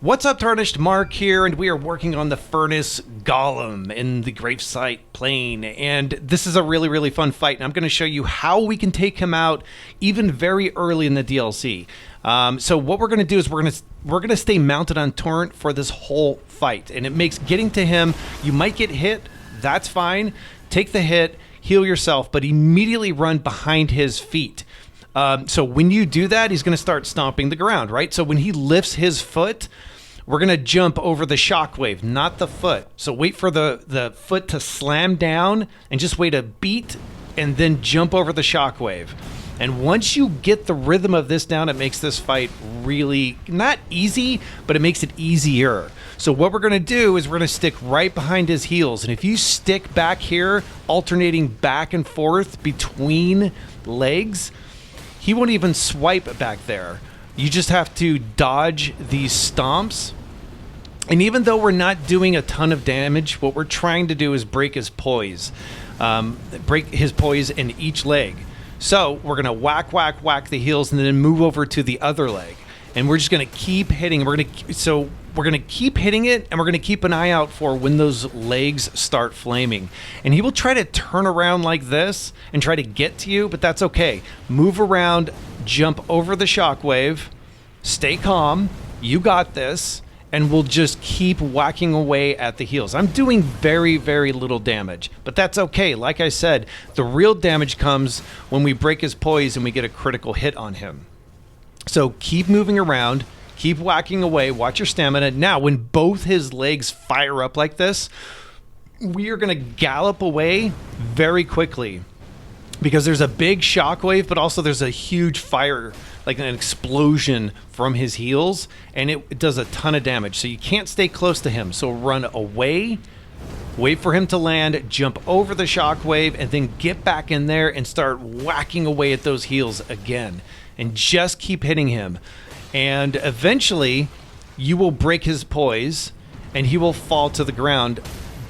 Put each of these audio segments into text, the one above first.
What's up, Tarnished? Mark here, and we are working on the Furnace Golem in the Gravesite plane. And this is a really fun fight, and I'm going to show you how we can take him out even very early in the DLC. So what we're going to do is we're going to stay mounted on Torrent for this whole fight, and it makes getting to him, you might get hit, that's fine. Take the hit, heal yourself, but immediately run behind his feet. So when you do that, he's going to start stomping the ground, right? So when he lifts his foot, we're going to jump over the shockwave, not the foot. So wait for the foot to slam down and just wait a beat and then jump over the shockwave. And once you get the rhythm of this down, it makes this fight really, not easy, but it makes it easier. So what we're going to do is we're going to stick right behind his heels. And if you stick back here, alternating back and forth between legs, he won't even swipe back there. You just have to dodge these stomps. And even though we're not doing a ton of damage, what we're trying to do is break his poise. Break his poise in each leg. So we're going to whack the heels and then move over to the other leg. And we're just going to keep hitting. We're going to keep hitting it, and we're going to keep an eye out for when those legs start flaming. And he will try to turn around like this and try to get to you, but that's okay. Move around, jump over the shockwave, stay calm, you got this, and we'll just keep whacking away at the heels. I'm doing very little damage, but that's okay. Like I said, the real damage comes when we break his poise and we get a critical hit on him. So keep moving around, keep whacking away, watch your stamina. Now, when both his legs fire up like this, we are going to gallop away very quickly because there's a big shockwave, but also there's a huge fire, like an explosion from his heels, and it does a ton of damage. So you can't stay close to him. So run away, wait for him to land, jump over the shockwave, and then get back in there and start whacking away at those heels again. And just keep hitting him. And eventually, you will break his poise, and he will fall to the ground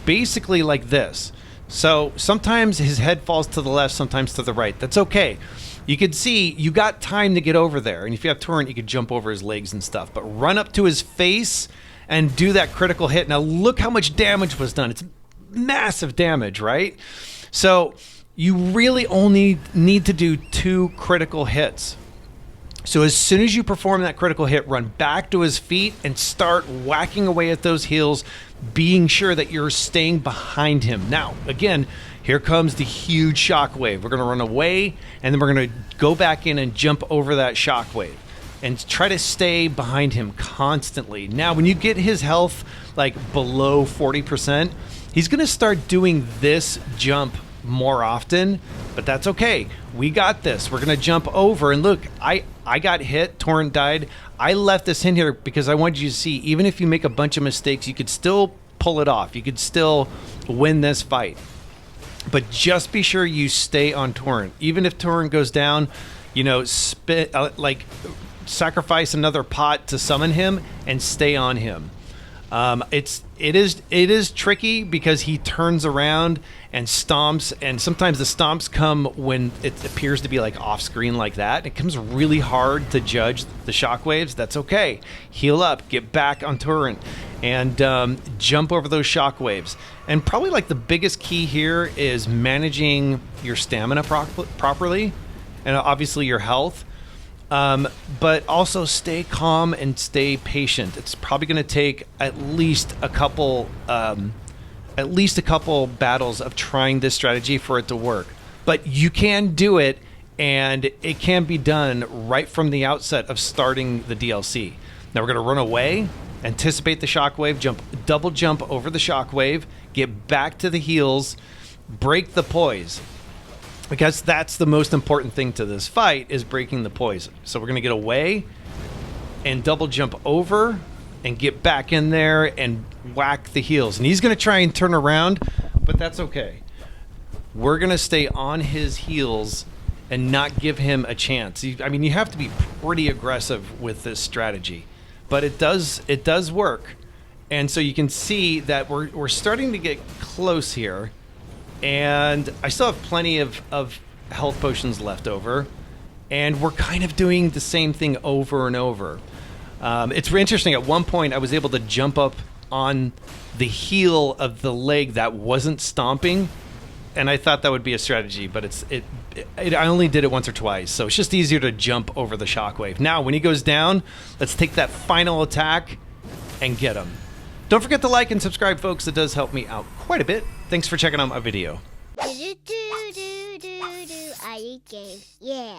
basically like this. So sometimes his head falls to the left, sometimes to the right. That's okay. You can see you got time to get over there. And if you have Torrent, you could jump over his legs and stuff. But run up to his face and do that critical hit. Now look how much damage was done. It's massive damage, right? So you really only need to do 2 critical hits. So as soon as you perform that critical hit, run back to his feet and start whacking away at those heels, being sure that you're staying behind him. Now, again, here comes the huge shockwave. We're going to run away, and then we're going to go back in and jump over that shockwave and try to stay behind him constantly. Now, when you get his health like below 40%, he's going to start doing this jump more often, but that's okay. We got this. We're going to jump over, and look, I got hit. Torrent died. I left this in here because I wanted you to see, even if you make a bunch of mistakes, you could still pull it off. You could still win this fight. But just be sure you stay on Torrent. Even if Torrent goes down, you know, sacrifice another pot to summon him and stay on him. It is tricky because he turns around and stomps, and sometimes the stomps come when it appears to be like off screen like that. It becomes really hard to judge the shockwaves. That's okay. Heal up, get back on Torrent, and jump over those shockwaves. And probably like the biggest key here is managing your stamina properly, and obviously your health. But also stay calm and stay patient. It's probably going to take at least a couple battles of trying this strategy for it to work. But you can do it, and it can be done right from the outset of starting the DLC. Now we're going to run away, anticipate the shockwave, double jump over the shockwave, get back to the heels, break the poise. Because that's the most important thing to this fight, is breaking the poise. So we're going to get away and double jump over and get back in there and whack the heels. And he's going to try and turn around, but that's okay. We're going to stay on his heels and not give him a chance. I mean, you have to be pretty aggressive with this strategy, but it does work. And so you can see that we're starting to get close here. And I still have plenty of health potions left over. And we're kind of doing the same thing over and over. It's interesting. At one point, I was able to jump up on the heel of the leg that wasn't stomping, and I thought that would be a strategy, but I only did it once or twice, so it's just easier to jump over the shockwave. Now, when he goes down, let's take that final attack and get him. Don't forget to like and subscribe, folks. It does help me out quite a bit. Thanks for checking out my video. I.Eat.Games, yeah.